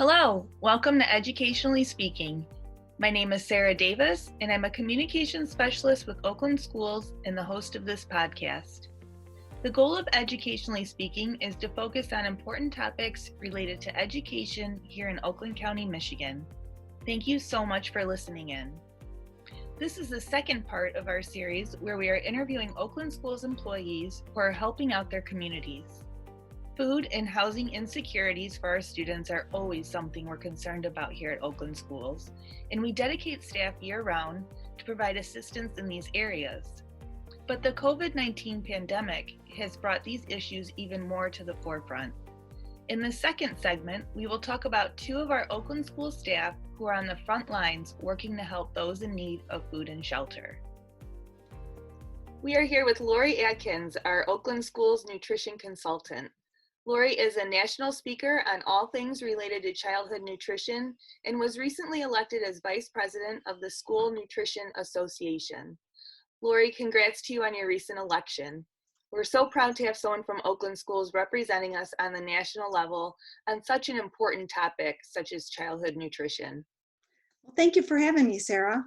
Hello, welcome to Educationally Speaking. My name is Sarah Davis, and I'm a communications specialist with Oakland Schools and the host of this podcast. The goal of Educationally Speaking is to focus on important topics related to education here in Oakland County, Michigan. Thank you so much for listening in. This is the second part of our series where we are interviewing Oakland Schools employees who are helping out their communities. Food and housing insecurities for our students are always something we're concerned about here at Oakland Schools, and we dedicate staff year-round to provide assistance in these areas. But the COVID-19 pandemic has brought these issues even more to the forefront. In the second segment, we will talk about two of our Oakland School staff who are on the front lines working to help those in need of food and shelter. We are here with Lori Atkins, our Oakland Schools nutrition consultant. Lori is a national speaker on all things related to childhood nutrition and was recently elected as Vice President of the School Nutrition Association. Lori, congrats to you on your recent election. We're so proud to have someone from Oakland Schools representing us on the national level on such an important topic such as childhood nutrition. Well, thank you for having me, Sarah.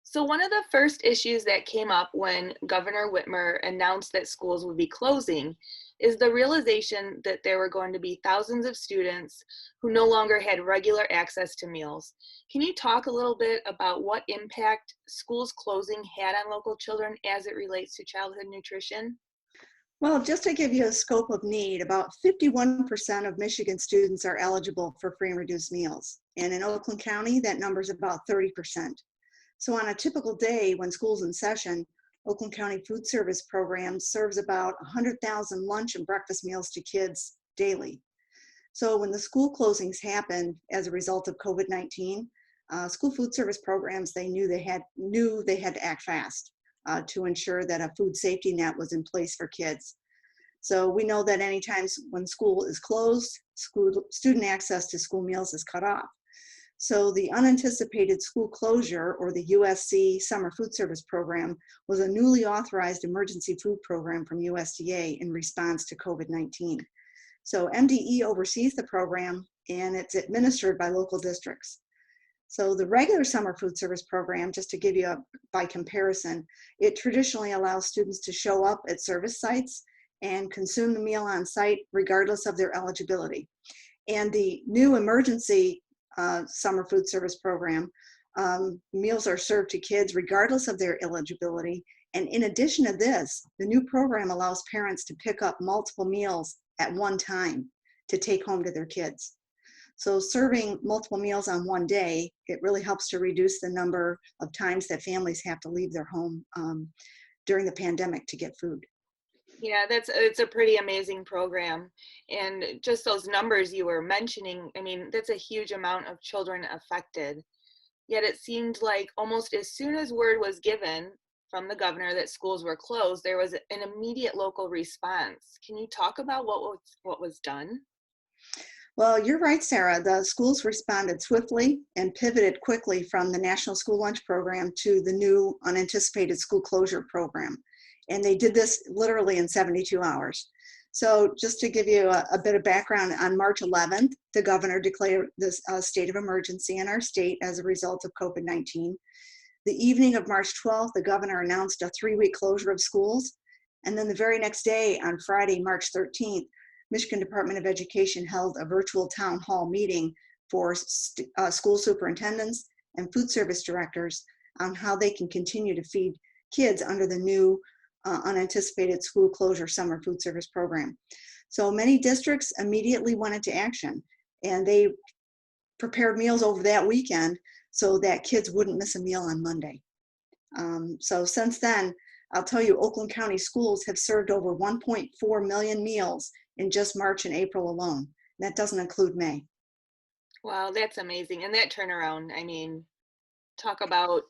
So one of the first issues that came up when Governor Whitmer announced that schools would be closing is the realization that there were going to be thousands of students who no longer had regular access to meals. Can you talk a little bit about what impact schools closing had on local children as it relates to childhood nutrition? Well, just to give you a scope of need, about 51% of Michigan students are eligible for free and reduced meals. And in Oakland County, that number is about 30%. So on a typical day when school's in session, Oakland County Food Service Program serves about 100,000 lunch and breakfast meals to kids daily. So when the school closings happened as a result of COVID-19, school food service programs, they knew they had to act fast to ensure that a food safety net was in place for kids. So we know that anytime when school is closed, student access to school meals is cut off. So the unanticipated school closure, or the USC Summer Food Service Program, was a newly authorized emergency food program from USDA in response to COVID-19. So MDE oversees the program and it's administered by local districts. So the regular Summer Food Service Program, just to give you by comparison, it traditionally allows students to show up at service sites and consume the meal on site regardless of their eligibility. And the new emergency Summer Food Service Program, meals are served to kids regardless of their eligibility. And in addition to this, the new program allows parents to pick up multiple meals at one time to take home to their kids. So serving multiple meals on one day, it really helps to reduce the number of times that families have to leave their home during the pandemic to get food. Yeah, it's a pretty amazing program. And just those numbers you were mentioning, I mean, that's a huge amount of children affected. Yet it seemed like almost as soon as word was given from the governor that schools were closed, there was an immediate local response. Can you talk about what was done? Well, you're right, Sarah. The schools responded swiftly and pivoted quickly from the National School Lunch Program to the new unanticipated school closure program. And they did this literally in 72 hours. So just to give you a bit of background, on March 11th, the governor declared this state of emergency in our state as a result of COVID-19. The evening of March 12th, the governor announced a 3-week closure of schools. And then the very next day, on Friday, March 13th, Michigan Department of Education held a virtual town hall meeting for school superintendents and food service directors on how they can continue to feed kids under the new unanticipated school closure summer food service program. So many districts immediately went into action and they prepared meals over that weekend so that kids wouldn't miss a meal on Monday. So since then, I'll tell you, Oakland County schools have served over 1.4 million meals in just March and April alone. That doesn't include May. Wow, that's amazing. And that turnaround, I mean, talk about,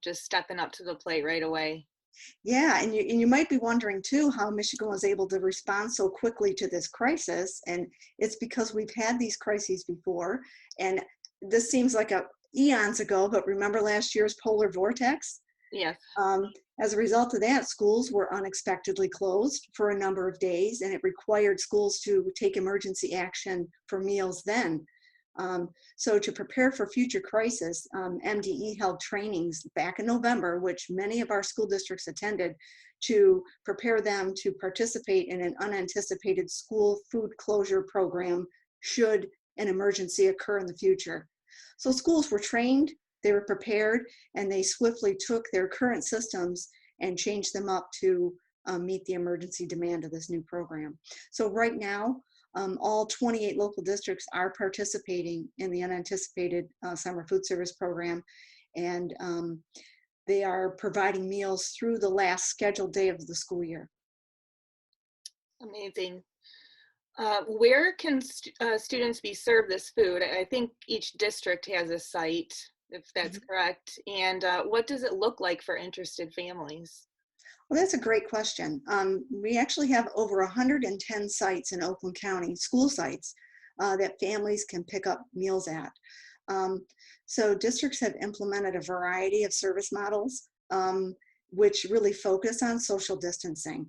just stepping up to the plate right away. Yeah, and you might be wondering too how Michigan was able to respond so quickly to this crisis, and it's because we've had these crises before, and this seems like eons ago, but remember last year's polar vortex? Yes. As a result of that, schools were unexpectedly closed for a number of days, and it required schools to take emergency action for meals then. So to prepare for future crisis, MDE held trainings back in November, which many of our school districts attended, to prepare them to participate in an unanticipated school food closure program should an emergency occur in the future. So schools were trained, they were prepared, and they swiftly took their current systems and changed them up to meet the emergency demand of this new program. So right now, all 28 local districts are participating in the unanticipated summer food service program, and they are providing meals through the last scheduled day of the school year. Amazing. Where can students be served this food? I think each district has a site, if that's correct. And what does it look like for interested families? Well, that's a great question. We actually have over 110 sites in Oakland County, school sites, that families can pick up meals at. So districts have implemented a variety of service models, which really focus on social distancing,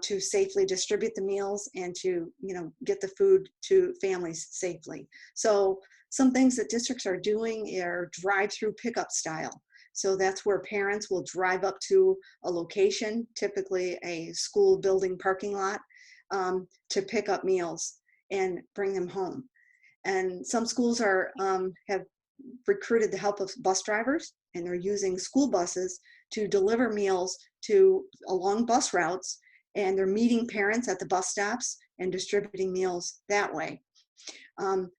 to safely distribute the meals and to, get the food to families safely. So some things that districts are doing are drive-through pickup style. So that's where parents will drive up to a location, typically a school building parking lot, to pick up meals and bring them home. And some schools have recruited the help of bus drivers, and they're using school buses to deliver meals along bus routes, and they're meeting parents at the bus stops and distributing meals that way.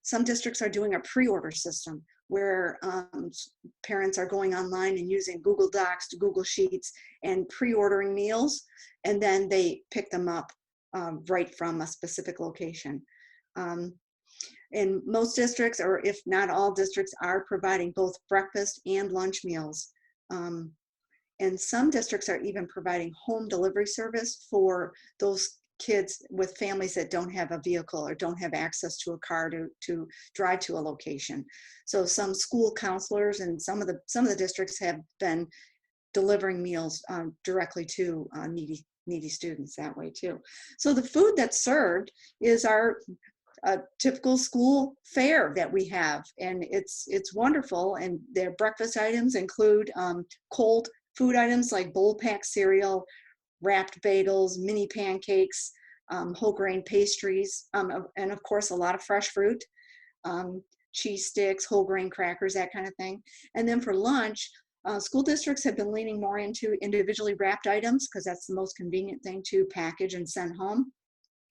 Some districts are doing a pre-order system where parents are going online and using Google Docs to Google Sheets and pre-ordering meals, and then they pick them up right from a specific location. And most districts, or if not all districts, are providing both breakfast and lunch meals. And some districts are even providing home delivery service for those kids with families that don't have a vehicle or don't have access to a car to drive to a location. So some school counselors and some of the districts have been delivering meals directly to needy students that way too. So the food that's served is our typical school fare that we have, and it's wonderful. And their breakfast items include cold food items like bowl pack cereal, wrapped bagels, mini pancakes, whole grain pastries, and of course a lot of fresh fruit, cheese sticks, whole grain crackers, that kind of thing. And then for lunch, school districts have been leaning more into individually wrapped items because that's the most convenient thing to package and send home.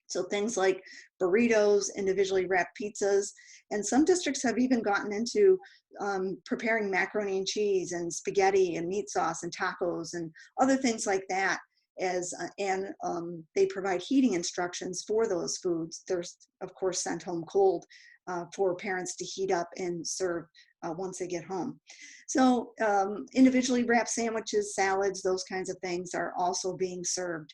So things like burritos, individually wrapped pizzas, and some districts have even gotten into preparing macaroni and cheese and spaghetti and meat sauce and tacos and other things like that. They provide heating instructions for those foods. There's, of course, sent home cold for parents to heat up and serve once they get home. So individually wrapped sandwiches, salads, those kinds of things are also being served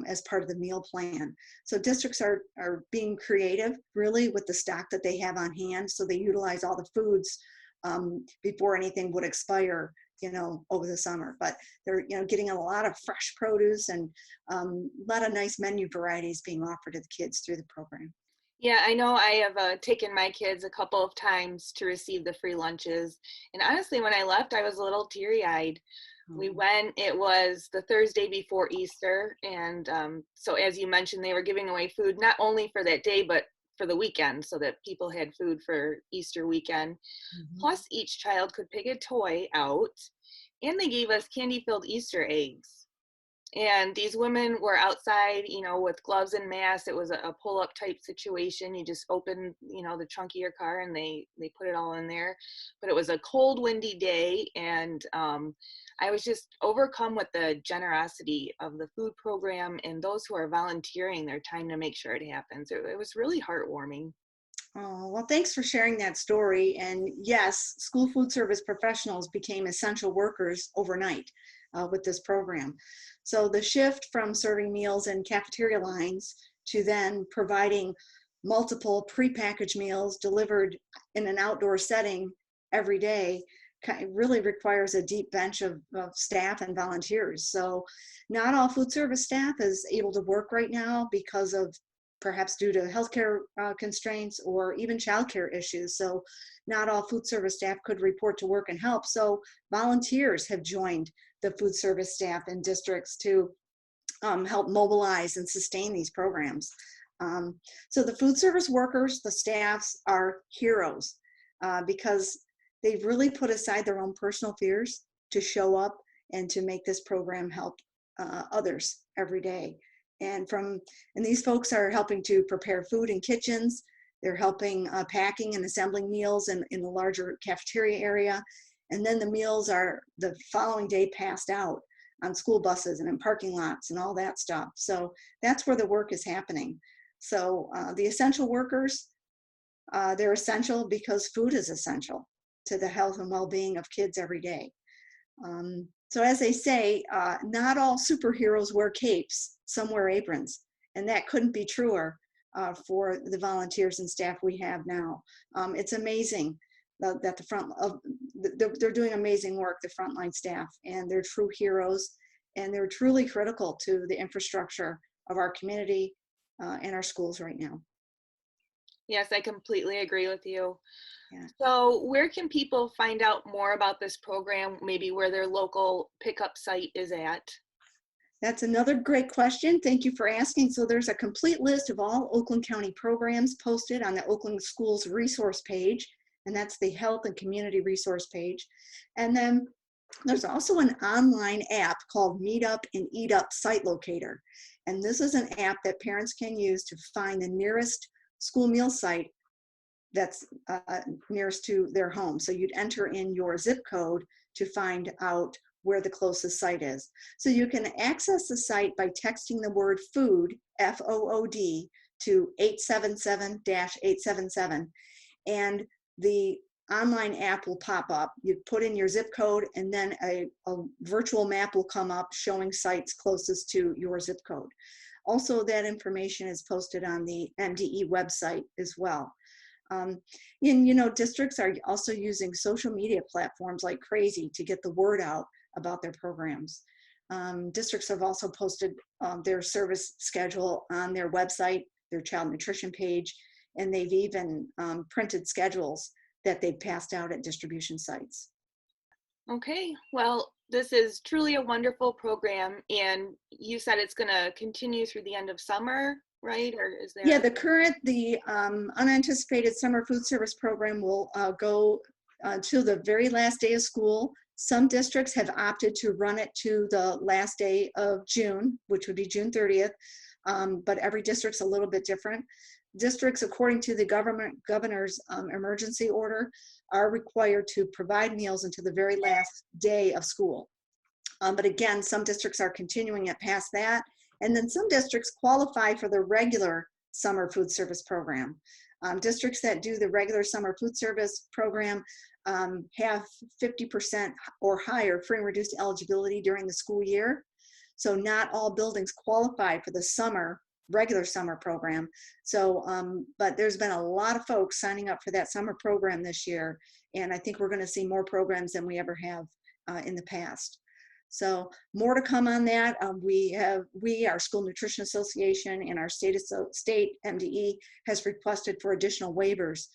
as part of the meal plan. So districts are being creative really with the stock that they have on hand. So they utilize all the foods before anything would expire, over the summer. But they're, getting a lot of fresh produce and a lot of nice menu varieties being offered to the kids through the program. Yeah, I know I have taken my kids a couple of times to receive the free lunches. And honestly, when I left, I was a little teary-eyed. We went, it was the Thursday before Easter. And so as you mentioned, they were giving away food, not only for that day, but for the weekend, so that people had food for Easter weekend. Mm-hmm. Plus, each child could pick a toy out, and they gave us candy-filled Easter eggs. And these women were outside, with gloves and masks. It was a pull-up type situation. You just open, the trunk of your car and they put it all in there. But it was a cold, windy day, and I was just overcome with the generosity of the food program and those who are volunteering their time to make sure it happens. It was really heartwarming. Oh, well, thanks for sharing that story. And yes, school food service professionals became essential workers overnight with this program. So the shift from serving meals in cafeteria lines to then providing multiple prepackaged meals delivered in an outdoor setting every day really requires a deep bench of staff and volunteers. So not all food service staff is able to work right now because of perhaps due to healthcare constraints or even childcare issues. So not all food service staff could report to work and help. So volunteers have joined the food service staff in districts to help mobilize and sustain these programs. So the food service workers, the staffs are heroes because they've really put aside their own personal fears to show up and to make this program help others every day. And these folks are helping to prepare food in kitchens. They're helping packing and assembling meals in the larger cafeteria area. And then the meals are the following day passed out on school buses and in parking lots and all that stuff. So that's where the work is happening. So the essential workers, they're essential because food is essential to the health and well-being of kids every day. So as they say, not all superheroes wear capes, some wear aprons. And that couldn't be truer for the volunteers and staff we have now. It's amazing that they're doing amazing work, the frontline staff, and they're true heroes, and they're truly critical to the infrastructure of our community and our schools right now. Yes, I completely agree with you. Yeah. So where can people find out more about this program, maybe where their local pickup site is at? That's another great question. Thank you for asking. So there's a complete list of all Oakland County programs posted on the Oakland Schools resource page, and that's the Health and Community resource page. And then there's also an online app called Meet Up and Eat Up Site Locator. And this is an app that parents can use to find the nearest school meal site that's nearest to their home. So you'd enter in your zip code to find out where the closest site is. So you can access the site by texting the word food, F-O-O-D, to 877-877. And the online app will pop up. You put in your zip code, and then a virtual map will come up showing sites closest to your zip code. Also, that information is posted on the MDE website as well. Districts are also using social media platforms like crazy to get the word out about their programs. Districts have also posted their service schedule on their website, their child nutrition page, and they've even printed schedules that they've passed out at distribution sites. Okay, well, this is truly a wonderful program, and you said it's going to continue through the end of summer, right? Or is there? Yeah, the unanticipated summer food service program will go to the very last day of school. Some districts have opted to run it to the last day of June, which would be June 30th, but every district's a little bit different. Districts, according to the governor's emergency order, are required to provide meals until the very last day of school. But again, some districts are continuing it past that. And then some districts qualify for the regular summer food service program. Districts that do the regular summer food service program have 50% or higher free and reduced eligibility during the school year. So not all buildings qualify for the regular summer program. So, but there's been a lot of folks signing up for that summer program this year. And I think we're going to see more programs than we ever have in the past. So more to come on that. Our School Nutrition Association and our state MDE has requested for additional waivers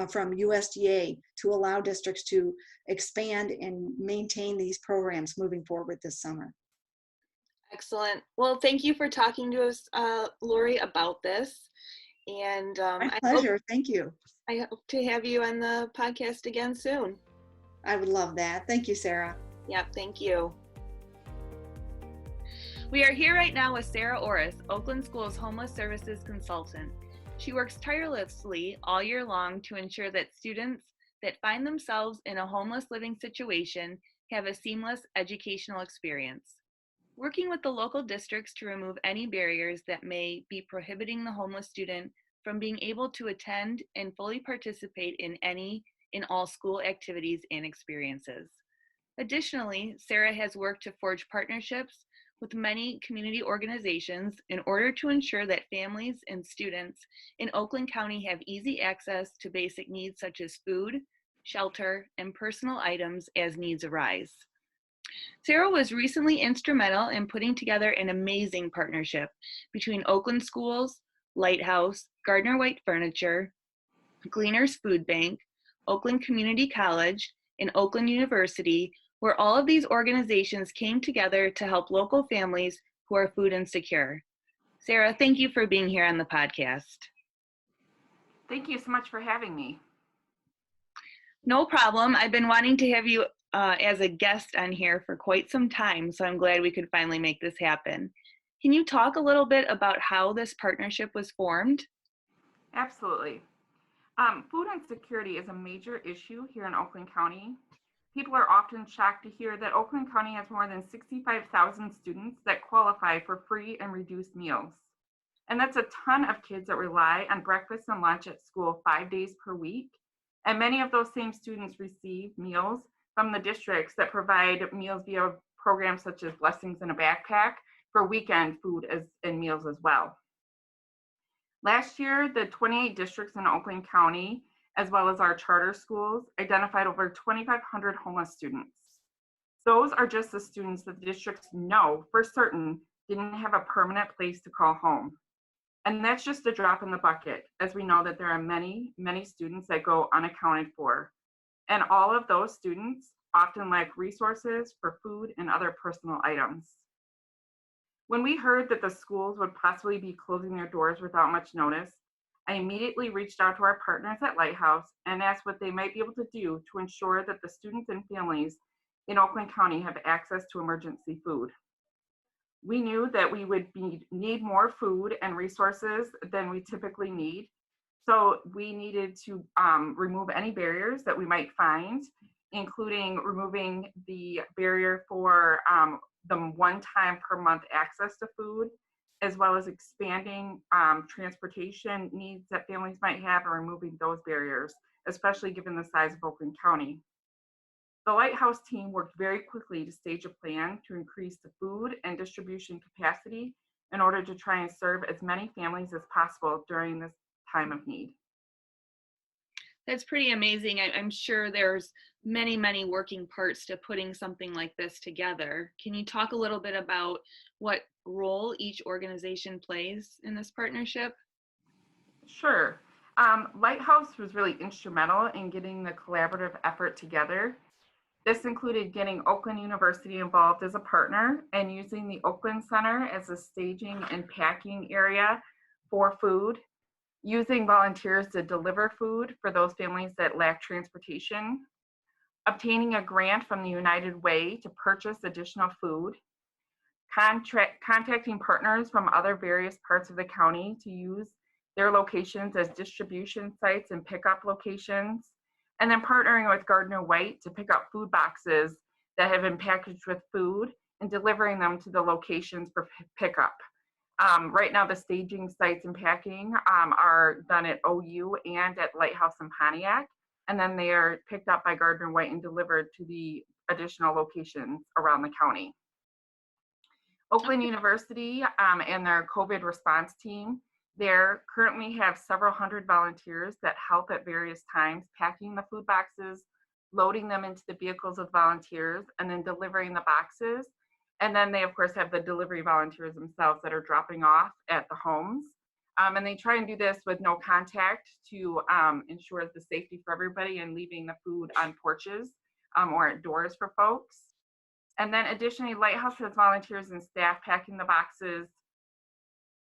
from USDA to allow districts to expand and maintain these programs moving forward this summer. Excellent. Well, thank you for talking to us, Lori, about this. And my pleasure. Thank you. I hope to have you on the podcast again soon. I would love that. Thank you, Sarah. Yeah, thank you. We are here right now with Sarah Orris, Oakland Schools Homeless Services Consultant. She works tirelessly all year long to ensure that students that find themselves in a homeless living situation have a seamless educational experience. Working with the local districts to remove any barriers that may be prohibiting the homeless student from being able to attend and fully participate in all school activities and experiences. Additionally, Sarah has worked to forge partnerships with many community organizations in order to ensure that families and students in Oakland County have easy access to basic needs such as food, shelter, and personal items as needs arise. Sarah was recently instrumental in putting together an amazing partnership between Oakland Schools, Lighthouse, Gardner White Furniture, Gleaner's Food Bank, Oakland Community College, and Oakland University, where all of these organizations came together to help local families who are food insecure. Sarah, thank you for being here on the podcast. Thank you so much for having me. No problem. I've been wanting to have you as a guest on here for quite some time, so I'm glad we could finally make this happen. Can you talk a little bit about how this partnership was formed? Absolutely. Food insecurity is a major issue here in Oakland County. People are often shocked to hear that Oakland County has more than 65,000 students that qualify for free and reduced meals. And that's a ton of kids that rely on breakfast and lunch at school 5 days per week. And many of those same students receive meals from the districts that provide meals via programs such as Blessings in a Backpack for weekend food and meals as well. Last year, the 28 districts in Oakland County, as well as our charter schools, identified over 2,500 homeless students. Those are just the students that the districts know for certain didn't have a permanent place to call home. And that's just a drop in the bucket, as we know that there are many, many students that go unaccounted for. And all of those students often lack resources for food and other personal items. When we heard that the schools would possibly be closing their doors without much notice, I immediately reached out to our partners at Lighthouse and asked what they might be able to do to ensure that the students and families in Oakland County have access to emergency food. We knew that we would need more food and resources than we typically need. So we needed to remove any barriers that we might find, including removing the barrier for the one-time per month access to food, as well as expanding transportation needs that families might have and removing those barriers, especially given the size of Oakland County. The Lighthouse team worked very quickly to stage a plan to increase the food and distribution capacity in order to try and serve as many families as possible during this time of need. That's pretty amazing. I'm sure there's many, many working parts to putting something like this together. Can you talk a little bit about what role each organization plays in this partnership? Sure. Lighthouse was really instrumental in getting the collaborative effort together. This included getting Oakland University involved as a partner and using the Oakland Center as a staging and packing area for food, using volunteers to deliver food for those families that lack transportation, obtaining a grant from the United Way to purchase additional food, contacting partners from other various parts of the county to use their locations as distribution sites and pickup locations, and then partnering with Gardner White to pick up food boxes that have been packaged with food and delivering them to the locations for pickup. Right now, the staging sites and packing are done at OU and at Lighthouse in Pontiac, and then they are picked up by Gardner White and delivered to the additional locations around the county. Oakland University and their COVID response team, they currently have several hundred volunteers that help at various times packing the food boxes, loading them into the vehicles of volunteers, and then delivering the boxes. And then they, of course, have the delivery volunteers themselves that are dropping off at the homes. And they try and do this with no contact to ensure the safety for everybody and leaving the food on porches or at doors for folks. And then additionally, Lighthouse has volunteers and staff packing the boxes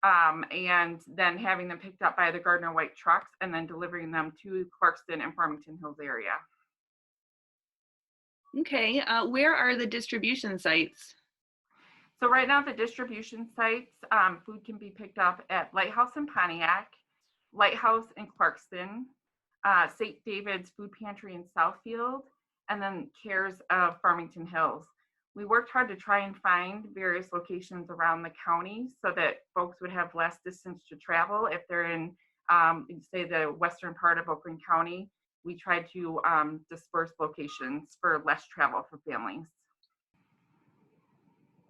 and then having them picked up by the Gardner White trucks and then delivering them to Clarkston and Farmington Hills area. Okay, where are the distribution sites? So right now the distribution sites, food can be picked up at Lighthouse in Pontiac, Lighthouse in Clarkston, St. David's Food Pantry in Southfield, and then CARES of Farmington Hills. We worked hard to try and find various locations around the county so that folks would have less distance to travel. If they're in, say, the western part of Oakland County, we tried to disperse locations for less travel for families.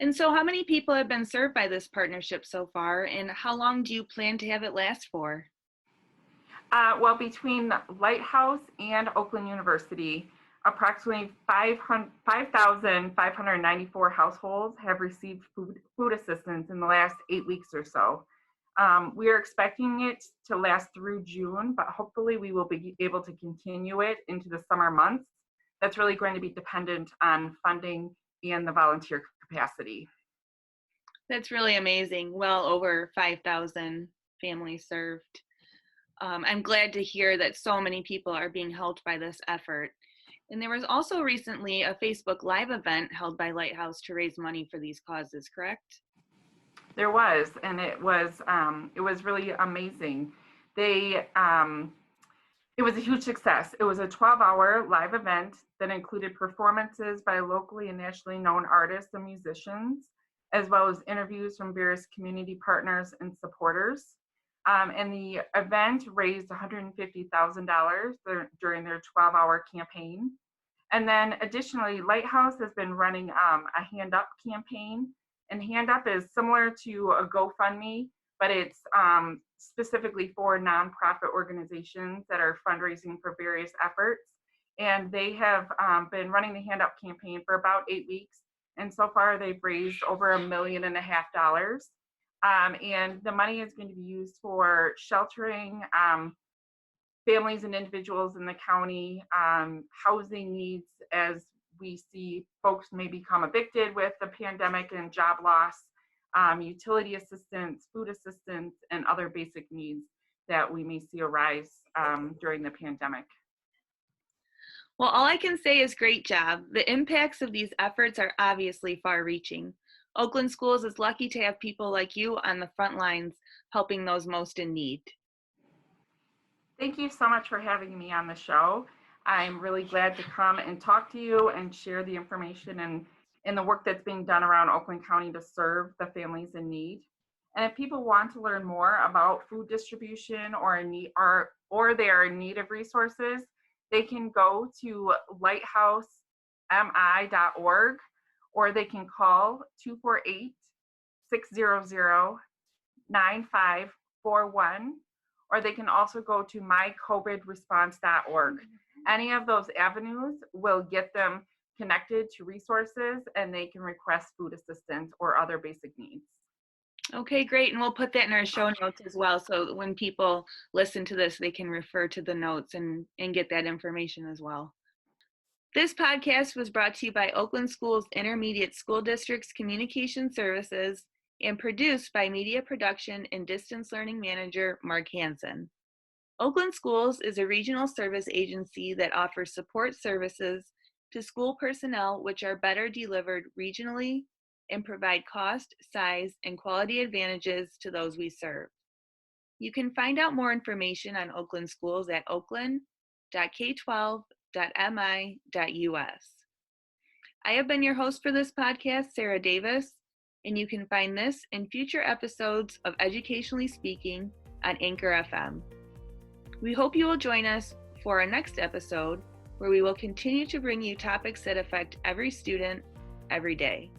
And so how many people have been served by this partnership so far, and how long do you plan to have it last for? Well, between Lighthouse and Oakland University, approximately 5,594 households have received food assistance in the last 8 weeks or so. We are expecting it to last through June, but hopefully we will be able to continue it into the summer months. That's really going to be dependent on funding and the volunteer capacity. That's really amazing. Well over 5,000 families served. I'm glad to hear that so many people are being helped by this effort. And there was also recently a Facebook Live event held by Lighthouse to raise money for these causes, correct? There was, and it was really amazing. It was a huge success. It was a 12-hour live event that included performances by locally and nationally known artists and musicians, as well as interviews from various community partners and supporters. And the event raised $150,000 during their 12-hour campaign. And then additionally, Lighthouse has been running a Hand Up campaign. And Hand Up is similar to a GoFundMe, but it's specifically for nonprofit organizations that are fundraising for various efforts. And they have been running the Hand Up campaign for about 8 weeks. And so far they've raised over $1.5 million. And the money is going to be used for sheltering families and individuals in the county, housing needs as we see folks may become evicted with the pandemic and job loss, utility assistance, food assistance, and other basic needs that we may see arise during the pandemic. Well, all I can say is great job. The impacts of these efforts are obviously far-reaching. Oakland Schools is lucky to have people like you on the front lines helping those most in need. Thank you so much for having me on the show. I'm really glad to come and talk to you and share the information and the work that's being done around Oakland County to serve the families in need. And if people want to learn more about food distribution or they are in need of resources, they can go to lighthousemi.org, or they can call 248-600-9541, or they can also go to mycovidresponse.org. Any of those avenues will get them connected to resources, and they can request food assistance or other basic needs. Okay, great. And we'll put that in our show notes as well, so when people listen to this, they can refer to the notes and get that information as well. This podcast was brought to you by Oakland Schools Intermediate School District's Communication Services and produced by Media Production and Distance Learning Manager Mark Hansen. Oakland Schools is a regional service agency that offers support services to school personnel which are better delivered regionally and provide cost, size, and quality advantages to those we serve. You can find out more information on Oakland Schools at oakland.k12.mi.us. I have been your host for this podcast, Sarah Davis, and you can find this and future episodes of Educationally Speaking on Anchor FM. We hope you will join us for our next episode, where we will continue to bring you topics that affect every student every day.